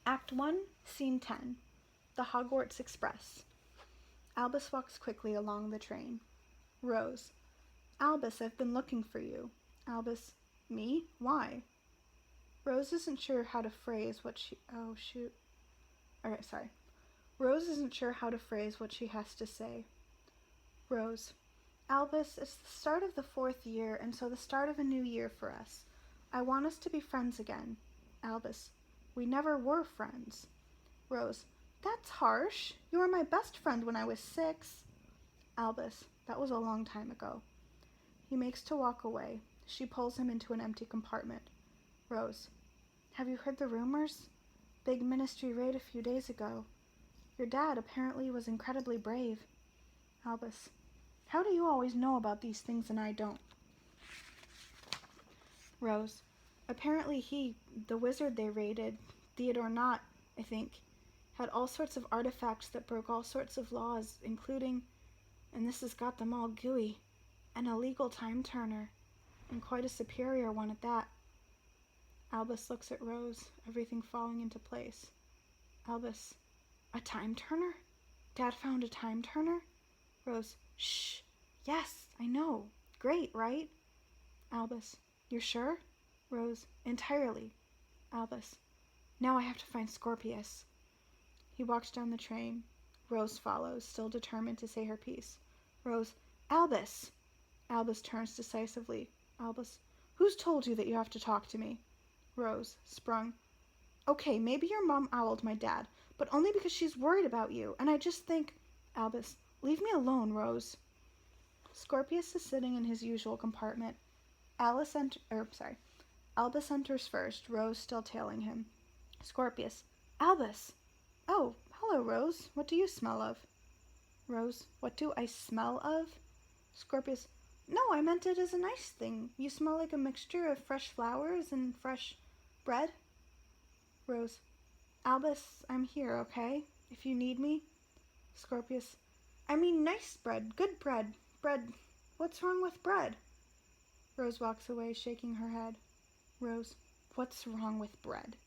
Act 1, Scene 10. The Hogwarts Express. Albus walks quickly along the train. Rose. Albus, I've been looking for you. Albus. Me? Why? Rose isn't sure how to phrase what she... Oh, shoot. Alright, sorry. Rose isn't sure how to phrase what she has to say. Rose. Albus, it's the start of the 4th year, and so the start of a new year for us. I want us to be friends again. Albus. We never were friends. Rose. That's harsh. You were my best friend when I was 6. Albus. That was a long time ago. He makes to walk away. She pulls him into an empty compartment. Rose. Have you heard the rumors? Big ministry raid a few days ago. Your dad apparently was incredibly brave. Albus. How do you always know about these things and I don't? Rose. Apparently he, the wizard they raided, Theodore Knott, I think, had all sorts of artifacts that broke all sorts of laws, including, and this has got them all gooey, an illegal time turner, and quite a superior one at that. Albus looks at Rose, everything falling into place. Albus. A time turner? Dad found a time turner? Rose. Shh. Yes, I know. Great, right? Albus. You're sure? Rose. Entirely. Albus. Now I have to find Scorpius. He walks down the train. Rose follows, still determined to say her piece. Rose. Albus! Albus turns decisively. Albus. Who's told you that you have to talk to me? Rose. Sprung. Okay, maybe your mom owled my dad, but only because she's worried about you, and I just think... Albus. Leave me alone, Rose. Scorpius is sitting in his usual compartment. Albus enters first, Rose still tailing him. Scorpius. Albus! Oh, hello, Rose. What do you smell of? Rose. What do I smell of? Scorpius. No, I meant it as a nice thing. You smell like a mixture of fresh flowers and fresh bread. Rose. Albus, I'm here, okay? If you need me. Scorpius. I mean nice bread, good bread. Bread. What's wrong with bread? Rose walks away, shaking her head. Rose. What's wrong with bread?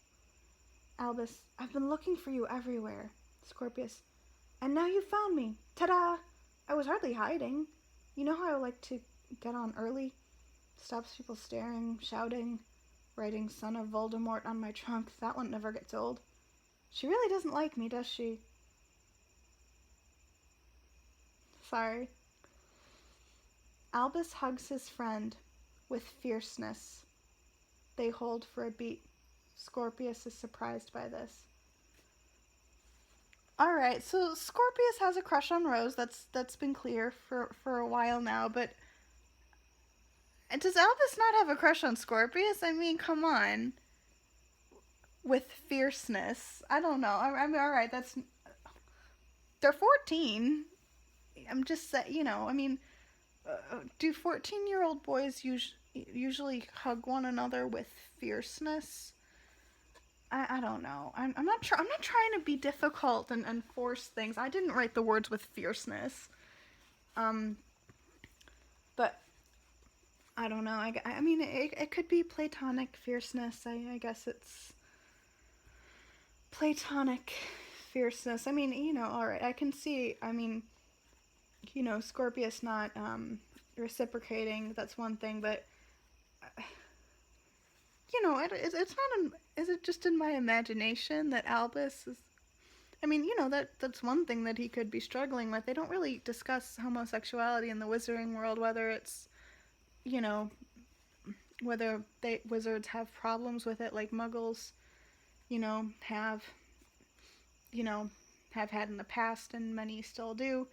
Albus. I've been looking for you everywhere. Scorpius. And now you found me. Ta-da! I was hardly hiding. You know how I like to get on early? Stops people staring, shouting, writing Son of Voldemort on my trunk. That one never gets old. She really doesn't like me, does she? Sorry. Albus hugs his friend with fierceness. They hold for a beat. Scorpius is surprised by this. Alright, so Scorpius has a crush on Rose. That's been clear for a while now, but does Albus not have a crush on Scorpius? I mean, come on. With fierceness. I don't know. I mean, alright, they're 14. I'm just saying, do 14-year-old boys usually hug one another with fierceness? I don't know. I'm not trying to be difficult and force things. I didn't write the words with fierceness. But I don't know. I mean, it could be platonic fierceness. I guess it's platonic fierceness. I mean, alright, I can see, Scorpius not reciprocating, that's one thing, but it's not is it just in my imagination that Albus is, that's one thing that he could be struggling with. They don't really discuss homosexuality in the wizarding world, whether it's, whether wizards have problems with it like muggles, have had in the past, and many still do.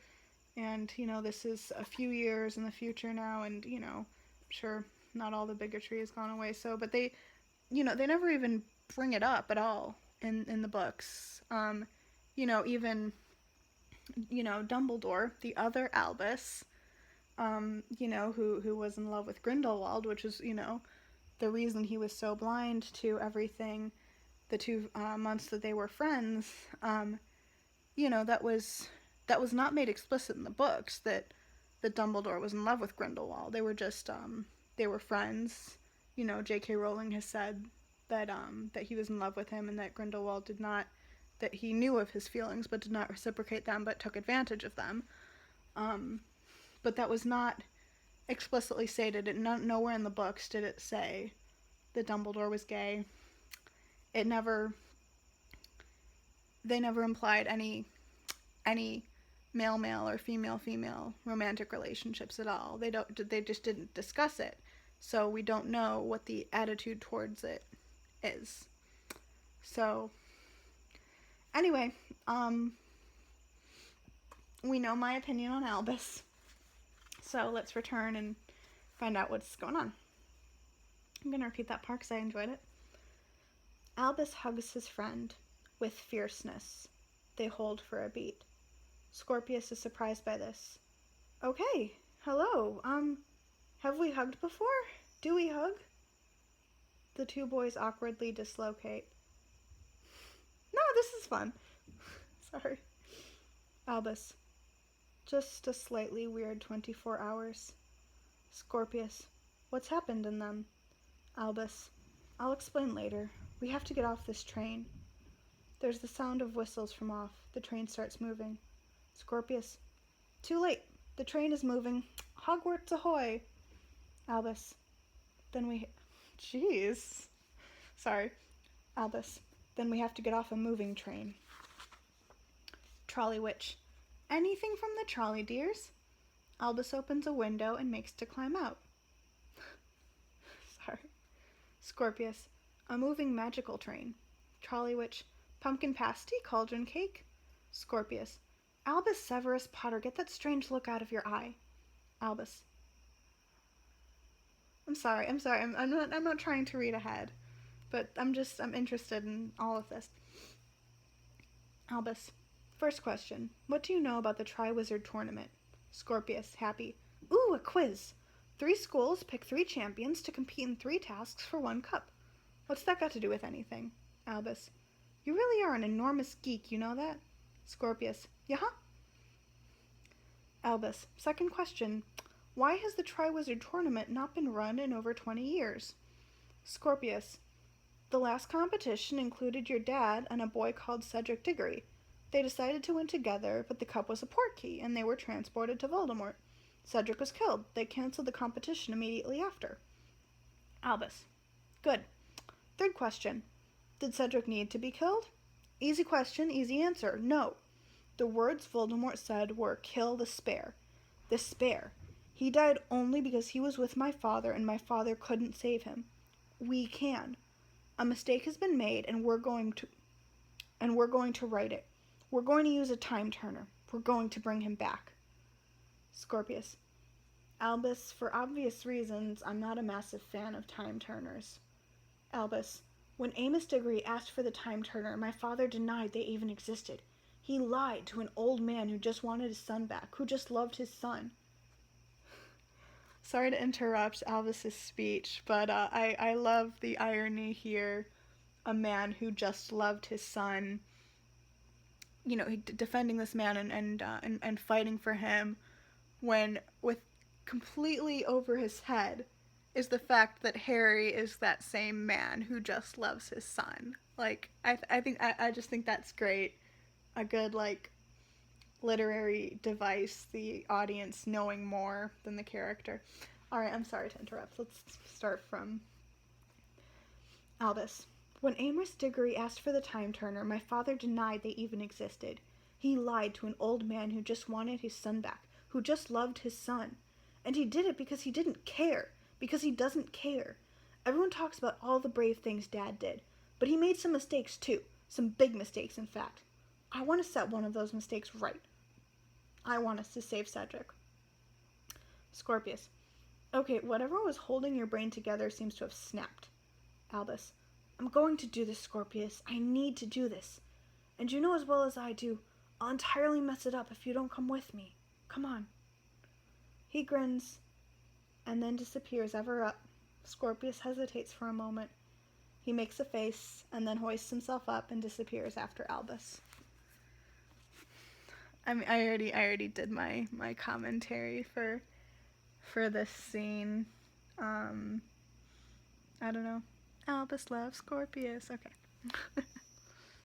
And, this is a few years in the future now, and, I'm sure not all the bigotry has gone away, but they never even bring it up at all in the books. Even, Dumbledore, the other Albus, who was in love with Grindelwald, which is, the reason he was so blind to everything the 2 months that they were friends, that was not made explicit in the books that Dumbledore was in love with Grindelwald. They were just, they were friends. J.K. Rowling has said that he was in love with him, and that Grindelwald did not, that he knew of his feelings but did not reciprocate them, but took advantage of them. But that was not explicitly stated. Nowhere in the books did it say that Dumbledore was gay. They never implied any male or female romantic relationships at all. They just didn't discuss it. So we don't know what the attitude towards it is. So anyway, we know my opinion on Albus. So let's return and find out what's going on. I'm going to repeat that part because I enjoyed it. Albus hugs his friend with fierceness. They hold for a beat. Scorpius is surprised by this. Okay, hello, have we hugged before? Do we hug? The two boys awkwardly dislocate. No, this is fun. Sorry. Albus. Just a slightly weird 24 hours. Scorpius. What's happened in them? Albus. I'll explain later. We have to get off this train. There's the sound of whistles from off. The train starts moving. Scorpius. Too late. The train is moving. Hogwarts ahoy! Albus. Then we... Jeez. Sorry. Albus. Then we have to get off a moving train. Trolley Witch. Anything from the trolley, dears? Albus opens a window and makes to climb out. Sorry. Scorpius. A moving magical train. Trolley Witch. Pumpkin pasty, cauldron cake. Scorpius. Albus Severus Potter, get that strange look out of your eye. Albus. I'm sorry. I'm not trying to read ahead, but I'm interested in all of this. Albus. First question. What do you know about the Triwizard Tournament? Scorpius, happy. Ooh, a quiz. 3 schools pick 3 champions to compete in 3 tasks for 1 cup. What's that got to do with anything? Albus. You really are an enormous geek, you know that? Scorpius. Yeah? Albus. Second question. Why has the Triwizard Tournament not been run in over 20 years? Scorpius. The last competition included your dad and a boy called Cedric Diggory. They decided to win together, but the cup was a portkey, and they were transported to Voldemort. Cedric was killed. They canceled the competition immediately after. Albus. Good. Third question. Did Cedric need to be killed? Easy question, easy answer. No. The words Voldemort said were, kill the spare. The spare. He died only because he was with my father and my father couldn't save him. We can. A mistake has been made and we're going to right it. We're going to use a time turner. We're going to bring him back. Scorpius. Albus, for obvious reasons, I'm not a massive fan of time turners. Albus. When Amos Diggory asked for the time turner, my father denied they even existed. He lied to an old man who just wanted his son back, who just loved his son. Sorry to interrupt Albus's speech, but I love the irony here. A man who just loved his son, you know, defending this man and fighting for him, when with completely over his head is the fact that Harry is that same man who just loves his son. Like, I just think that's great. A good, like, literary device, the audience knowing more than the character. Alright, I'm sorry to interrupt. Let's start from Albus. When Amos Diggory asked for the time turner, my father denied they even existed. He lied to an old man who just wanted his son back, who just loved his son. And he did it because he didn't care. Because he doesn't care. Everyone talks about all the brave things Dad did, but he made some mistakes too. Some big mistakes, in fact. I want to set one of those mistakes right. I want us to save Cedric. Scorpius. Okay, whatever was holding your brain together seems to have snapped. Albus. I'm going to do this, Scorpius. I need to do this. And you know as well as I do, I'll entirely mess it up if you don't come with me. Come on. He grins and then disappears ever up. Scorpius hesitates for a moment. He makes a face and then hoists himself up and disappears after Albus. I mean, I already did my commentary for this scene. I don't know. Albus loves Scorpius. Okay.